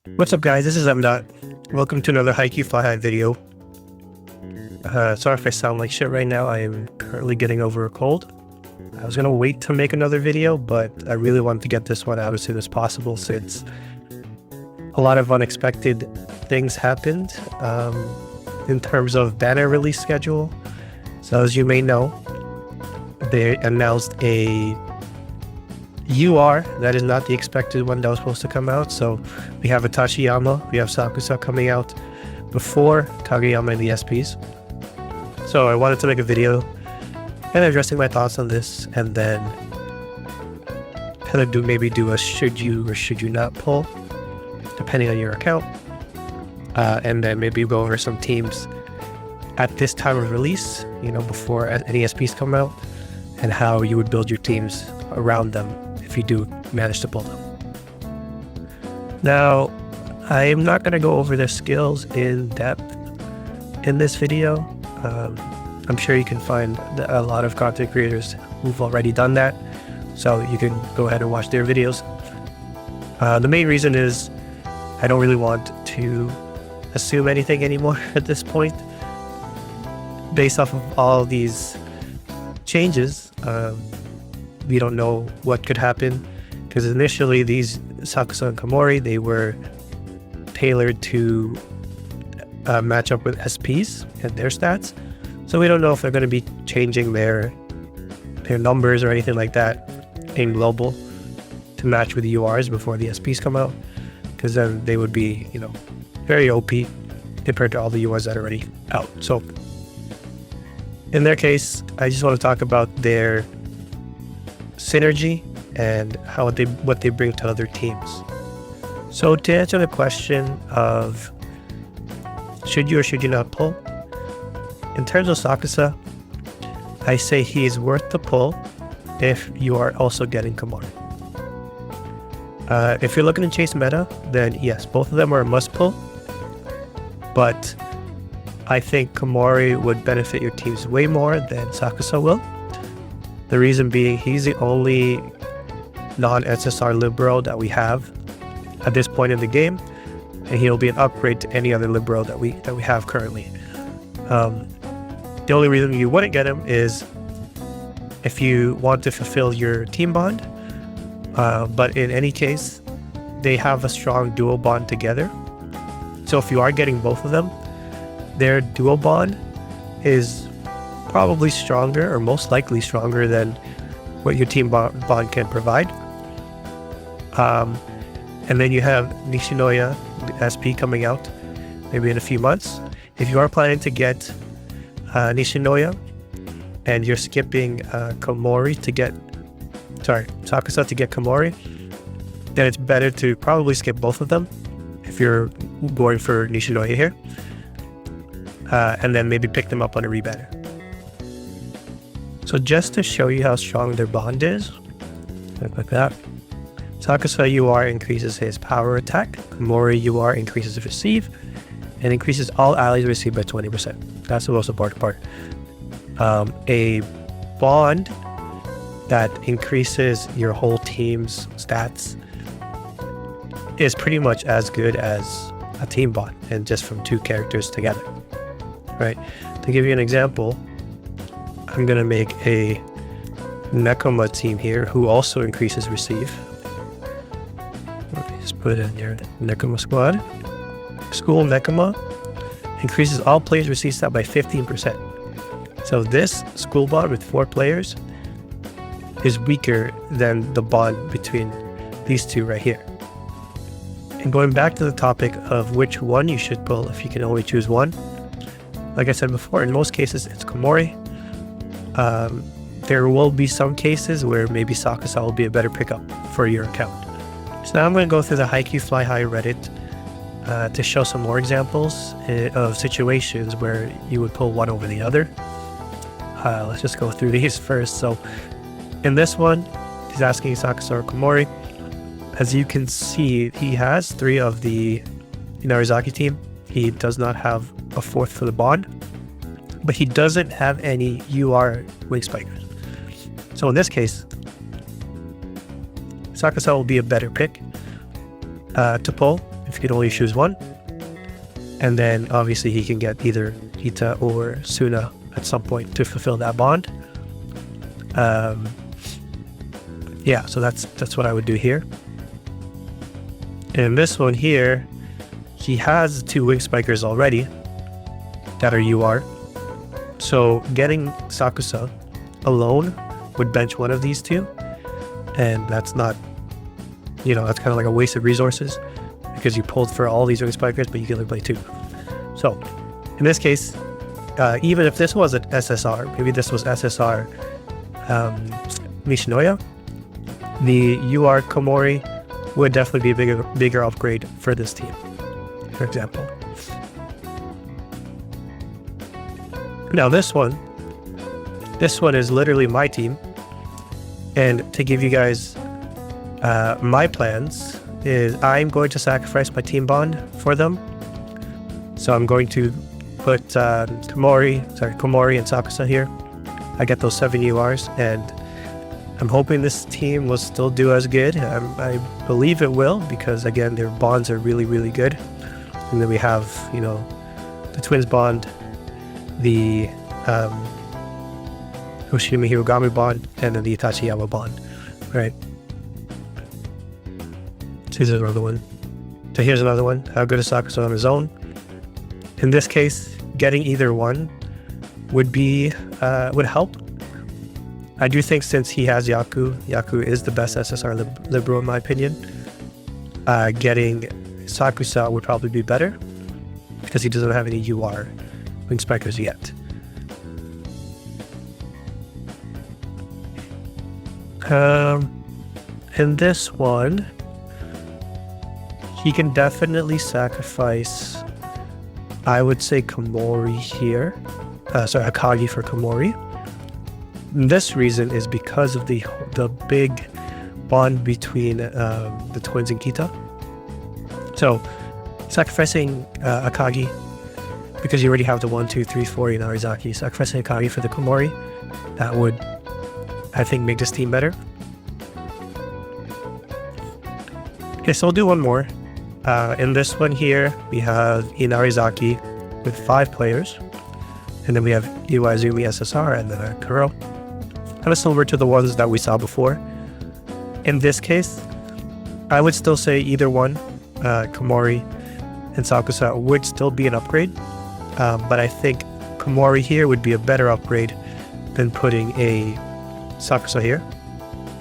What's up, guys? This is M. Welcome to another Haikyu Fly High video. Sorry if I sound like shit right now. I am currently getting over a cold. I was gonna wait to make another video, but I really wanted to get this one out as soon as possible since a lot of unexpected things happened in terms of banner release schedule. So as you may know, they announced a UR that is not the expected one that was supposed to come out. So we have ITACHIYAMA, we have Sakusa coming out before Kageyama and the SPs. So I wanted to make a video and addressing my thoughts on this, and then kind of do a should you or should you not pull, depending on your account, and then maybe go over some teams at this time of release, before any SPs come out, and how you would build your teams around them if you do manage to pull them. Now, I am not going to go over their skills in depth in this video. I'm sure you can find a lot of content creators who've already done that, so you can go ahead and watch their videos. The main reason is I don't really want to assume anything anymore at this point. Based off of all these changes, we don't know what could happen, because initially these Sakusa and Komori, they were tailored to match up with SPs and their stats. So we don't know if they're going to be changing their numbers or anything like that in global to match with the URs before the SPs come out, because then they would be, very OP compared to all the URs that are already out. So in their case, I just want to talk about their synergy and what they bring to other teams. So to answer the question of should you or should you not pull, in terms of Sakusa, I say he is worth the pull if you are also getting Komori. If you're looking to chase meta, then yes, both of them are a must pull, but I think Komori would benefit your teams way more than Sakusa will. The reason being, he's the only non-SSR libero that we have at this point in the game, and he'll be an upgrade to any other libero that we have currently. The only reason you wouldn't get him is if you want to fulfill your team bond, but in any case, they have a strong dual bond together. So if you are getting both of them, their dual bond is probably stronger, or most likely stronger, than what your team bond can provide. And then you have Nishinoya SP coming out maybe in a few months. If you are planning to get Nishinoya and you're skipping Sakusa to get Komori, then it's better to probably skip both of them if you're going for Nishinoya here, and then maybe pick them up on a rebanner. So just to show you how strong their bond is, like that, Sakusa UR increases his power attack, Komori UR increases his receive, and increases all allies received by 20%. That's the most important part. A bond that increases your whole team's stats is pretty much as good as a team bond, and just from two characters together, right? To give you an example, I'm gonna make a Nekoma team here who also increases receive. Let me just put it in your Nekoma squad. School Nekoma increases all players' receive stat by 15%. So this school bond with 4 players is weaker than the bond between these two right here. And going back to the topic of which one you should pull if you can only choose one, like I said before, in most cases it's Komori. There will be some cases where maybe Sakusa will be a better pickup for your account. So now I'm going to go through the Haikyu Fly High Reddit to show some more examples of situations where you would pull one over the other. Let's just go through these first. So in this one, he's asking Sakusa or Komori. As you can see, he has 3 of the Inarizaki team. He does not have a 4th for the bond, but he doesn't have any UR wing spikers. So in this case, Sakusa will be a better pick to pull if you can only choose one. And then obviously he can get either Ita or Suna at some point to fulfill that bond. Yeah, so that's what I would do here. And this one here, he has 2 wing spikers already that are UR. So getting Sakusa alone would bench one of these 2, and that's not, you know, that's kind of like a waste of resources because you pulled for all these wing spikers, but you can only play 2. So in this case, even if this was an SSR, maybe this was SSR Nishinoya, the UR Komori would definitely be a bigger upgrade for this team, for example. Now this one is literally my team, and to give you guys my plans is I'm going to sacrifice my team bond for them. So I'm going to put Komori and Sakusa here. I get those 7 URs, and I'm hoping this team will still do as good. I believe it will, because again, their bonds are really, really good. And then we have, you know, the twins bond, the Hoshimi Hirogami bond, and then the Itachiyama bond, right? So here's another one. So here's another one. How good is Sakusa on his own? In this case, getting either one would be would help. I do think since he has Yaku is the best SSR liberal in my opinion. Getting Sakusa would probably be better because he doesn't have any UR wing spikers yet. In this one, he can definitely sacrifice, I would say, Komori here. Sorry, Akagi for Komori. This reason is because of the big bond between the twins and Kita. So sacrificing Akagi, because you already have the 1, 2, 3, 4 Inarizaki, sacrificing Akagi for the Komori, that would, I think, make this team better. Okay, so I'll do one more. In this one here, we have Inarizaki with 5 players. And then we have Iwaizumi SSR and then Kuro. Kind of similar to the ones that we saw before. In this case, I would still say either one, Komori and Sakusa, would still be an upgrade. But I think Komori here would be a better upgrade than putting a Sakusa here.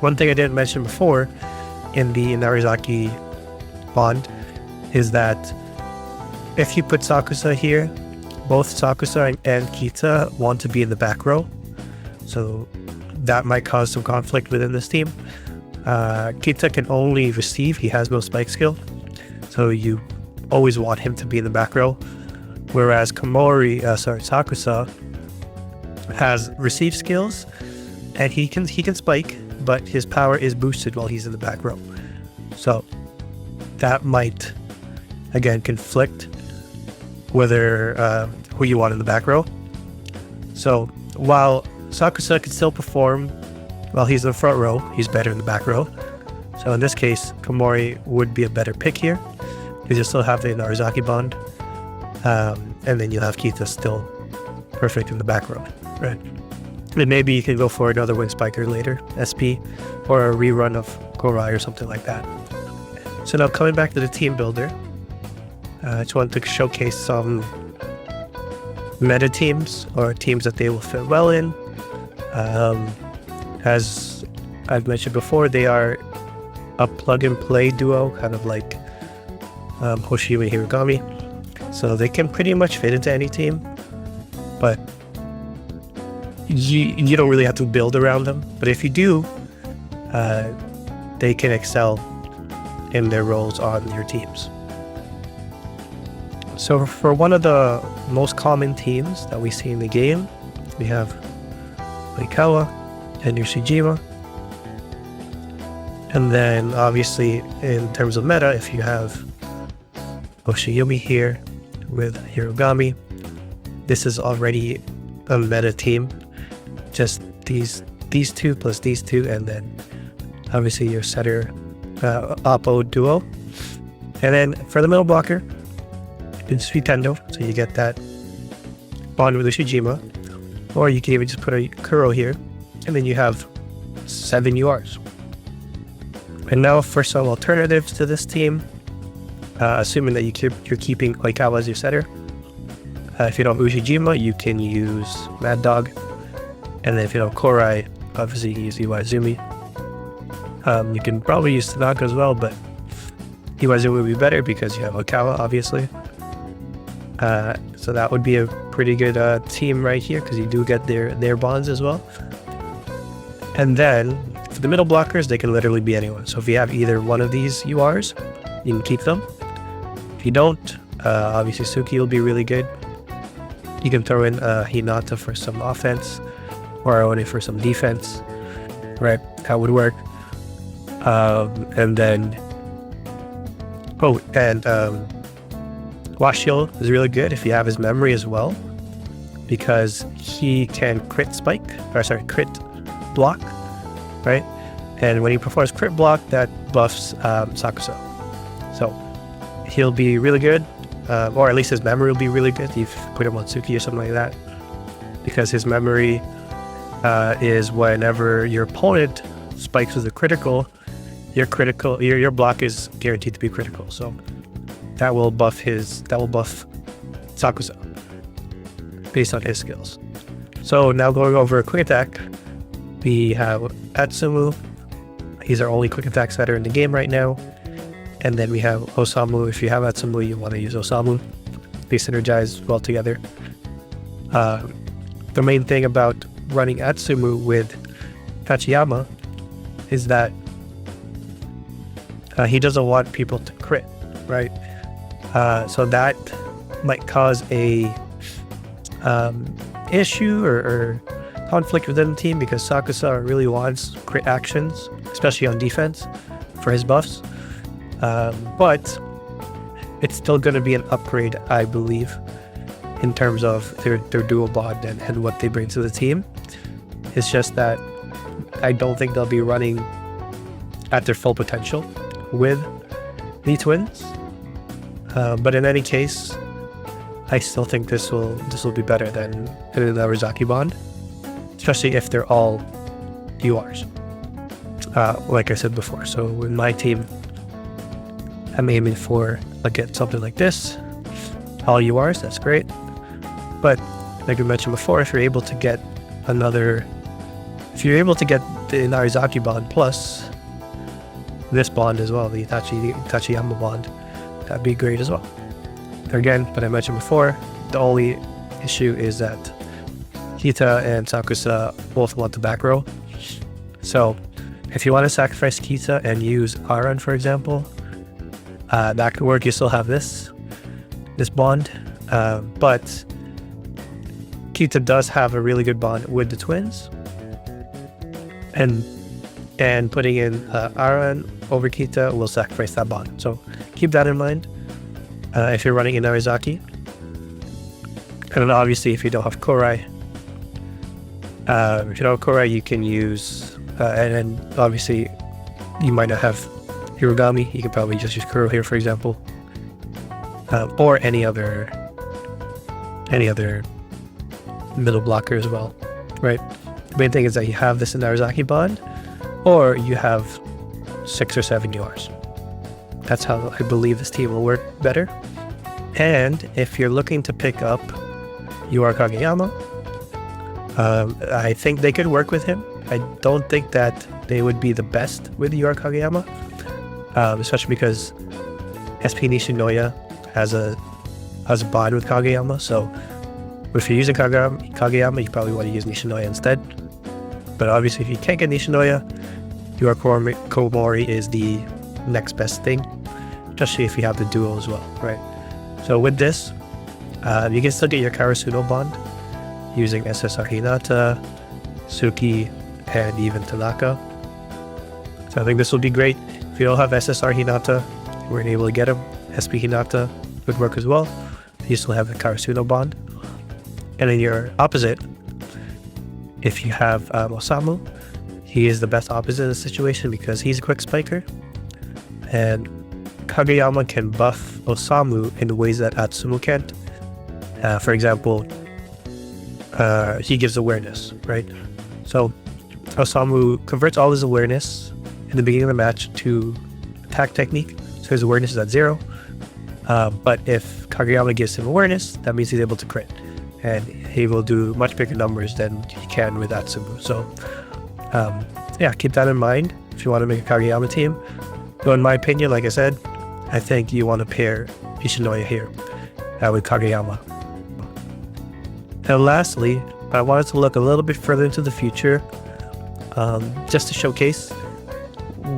One thing I didn't mention before in the Inarizaki bond is that if you put Sakusa here, both Sakusa and Kita want to be in the back row. So that might cause some conflict within this team. Kita can only receive, he has no spike skill. So you always want him to be in the back row. Whereas Sakusa has receive skills and he can spike, but his power is boosted while he's in the back row. So that might, again, conflict whether who you want in the back row. So while Sakusa can still perform while he's in the front row, he's better in the back row. So in this case, Komori would be a better pick here because you still have the Narizaki bond, and then you'll have Kita still perfect in the back row, right? And maybe you can go for another wing spiker later, SP, or a rerun of Korai or something like that. So now coming back to the team builder, I just wanted to showcase some meta teams or teams that they will fit well in. As I've mentioned before, they are a plug-and-play duo, kind of like Hoshimi and Hirogami. So they can pretty much fit into any team, but you don't really have to build around them. But if you do, they can excel in their roles on your teams. So for one of the most common teams that we see in the game, we have Oikawa and Yoshijima. And then obviously in terms of meta, if you have Oshiyumi here with Hirogami, this is already a meta team. Just these two plus these two, and then obviously your setter Oppo duo. And then for the middle blocker, it's Tendo, so you get that bond with Ushijima. Or you can even just put a Kuro here, and then you have 7 URs. And now for some alternatives to this team, assuming that you're keeping Oikawa as your setter. If you don't have Ushijima, you can use Mad Dog. And then if you don't have Korai, obviously you can use Iwaizumi. You can probably use Tanaka as well, but Iwaizumi would be better because you have Oikawa, obviously. So that would be a pretty good team right here, because you do get their bonds as well. And then for the middle blockers, they can literally be anyone. So if you have either one of these URs, you can keep them. If you don't, obviously Suki will be really good. You can throw in Hinata for some offense, or Aone for some defense, right? That would work. And then, Washio is really good if you have his memory as well, because he can crit block, right? And when he performs crit block, that buffs Sakusa. So he'll be really good, or at least his memory will be really good if you put him on Suki or something like that, because his memory is whenever your opponent spikes with a critical, your block is guaranteed to be critical. So that will buff Sakusa based on his skills. So now going over quick attack, we have Atsumu. He's our only quick attack setter in the game right now. And then we have Osamu. If you have Atsumu, you want to use Osamu. They synergize well together. The main thing about running Atsumu with ITACHIYAMA is that he doesn't want people to crit, right? So that might cause a issue or conflict within the team, because Sakusa really wants crit actions, especially on defense for his buffs. But it's still going to be an upgrade, I believe, in terms of their dual bond and what they bring to the team. It's just that I don't think they'll be running at their full potential with the twins. But in any case, I still think this will be better than the Narizaki bond, especially if they're all URs. Like I said before, so in my team, I'm aiming for get something like this, all URs. That's great. But like we mentioned before, if you're able to get the Narizaki bond plus this bond as well, the ITACHIYAMA bond, that'd be great as well. Again, but I mentioned before, the only issue is that Kita and Sakusa both want the back row. So if you want to sacrifice Kita and use Aran, for example, that could work. You still have this bond, but Kita does have a really good bond with the twins, and putting in Aran over Kita will sacrifice that bond. So keep that in mind if you're running in Narizaki. And then obviously if you don't have Korai, you can use, and then obviously you might not have Hirogami, you could probably just use Kuro here, for example, or any other middle blocker as well, right? The main thing is that you have this in Narizaki bond, or you have 6 or 7 URs. That's how I believe this team will work better. And if you're looking to pick up UR Kageyama, I think they could work with him. I don't think that they would be the best with UR Kageyama, especially because SP Nishinoya has a bond with Kageyama. So if you're using Kageyama, you probably want to use Nishinoya instead. But obviously if you can't get Nishinoya, UR Komori is the next best thing, especially if you have the duo as well, right? So with this, you can still get your Karasuno bond using SSR Hinata, Suki, and even Tanaka. So I think this will be great. If you don't have SSR Hinata, you weren't able to get him, SP Hinata would work as well. You still have the Karasuno bond. And in your opposite, if you have Osamu, he is the best opposite in the situation because he's a quick spiker. And Kageyama can buff Osamu in ways that Atsumu can't. For example, he gives awareness, right? So Osamu converts all his awareness in the beginning of the match to attack technique, so his awareness is at 0. But if Kageyama gives him awareness, that means he's able to crit, and he will do much bigger numbers than he can with Atsumu. So yeah, keep that in mind if you want to make a Kageyama team. So in my opinion, like I said, I think you want to pair Ishinoya here with Kageyama. And lastly, I wanted to look a little bit further into the future, just to showcase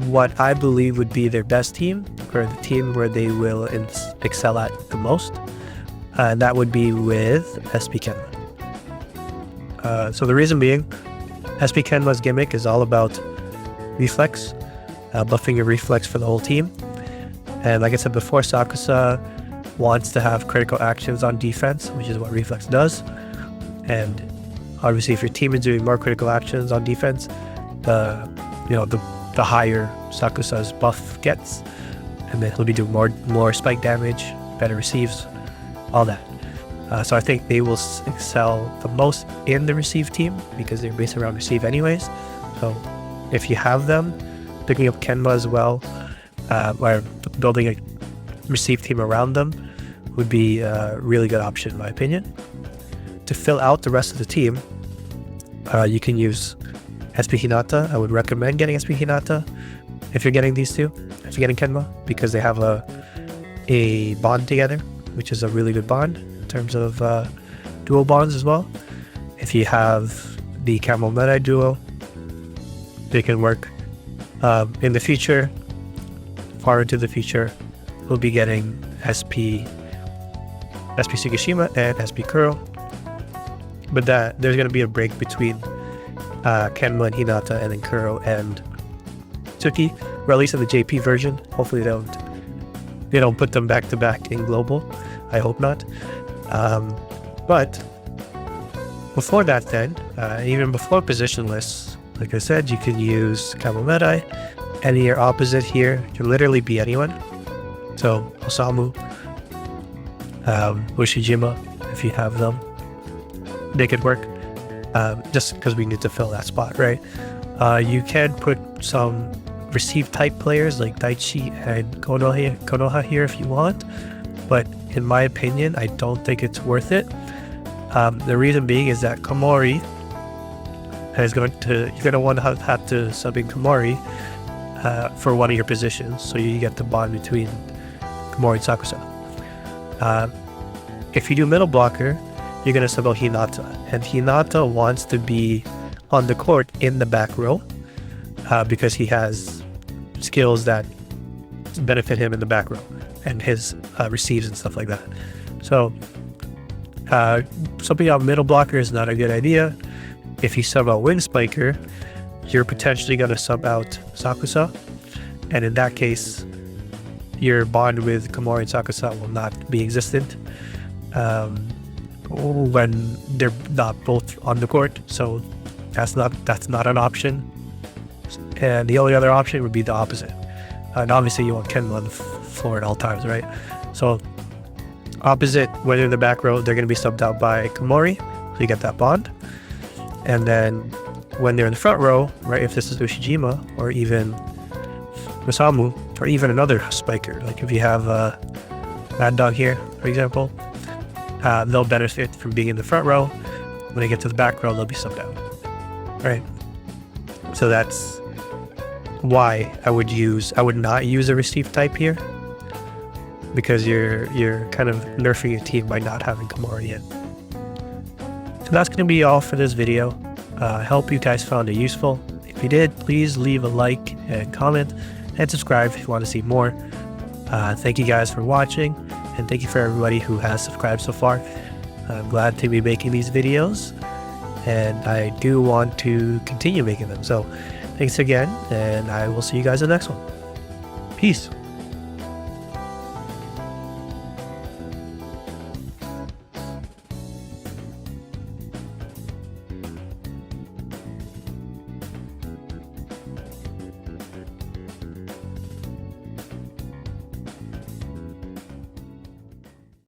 what I believe would be their best team, or the team where they will excel at the most, and that would be with SP Kenma. So the reason being, SP Kenma's gimmick is all about reflex, buffing your reflex for the whole team. And like I said before, Sakusa wants to have critical actions on defense, which is what reflex does. And obviously, if your team is doing more critical actions on defense, the higher Sakusa's buff gets, and then he'll be doing more spike damage, better receives, all that. So I think they will excel the most in the receive team because they're based around receive anyways. So if you have them, picking up Kenma as well, or building a receive team around them would be a really good option in my opinion. To fill out the rest of the team, you can use SP Hinata. I would recommend getting SP Hinata if you're getting these two, if you're getting Kenma, because they have a bond together, which is a really good bond in terms of duo bonds as well. If you have the Camel Meta duo, they can work. In the future, far into the future, we'll be getting SP Tsukishima and SP Kuro, but there's going to be a break between Kenma and Hinata, and then Kuro and Tsuki, or at least in the JP version. Hopefully they don't put them back to back in global. I hope not. But before that, then even before positionless, like I said, you can use Camel Meta, and your opposite here can literally be anyone. So Osamu, Ushijima, if you have them, they could work. Just because we need to fill that spot, right? You can put some receive type players like Daichi and Konoha here if you want, but in my opinion, I don't think it's worth it. The reason being is that Komori you're going to want to have to sub in Komori for one of your positions, so you get the bond between Komori and Sakusa. If you do middle blocker, you're going to sub out Hinata, and Hinata wants to be on the court in the back row because he has skills that benefit him in the back row and his receives and stuff like that. So subbing out middle blocker is not a good idea. If you sub out wing spiker, you're potentially going to sub out Sakusa, and in that case, your bond with Komori and Sakusa will not be existent when they're not both on the court. So that's not an option. And the only other option would be the opposite. And obviously, you want Kenma on the floor at all times, right? So opposite, whether in the back row, they're going to be subbed out by Komori, so you get that bond. And then when they're in the front row, right, if this is Ushijima or even Osamu or even another spiker, like if you have Mad Dog here, for example, they'll benefit from being in the front row. When they get to the back row, they'll be subbed out, right? So that's why I would not use a receive type here, because you're kind of nerfing your team by not having Komori in. So that's going to be all for this video. I hope you guys found it useful. If you did, please leave a like and comment and subscribe if you want to see more. Thank you guys for watching, and thank you for everybody who has subscribed so far. I'm glad to be making these videos, and I do want to continue making them. So thanks again, and I will see you guys in the next one. Peace.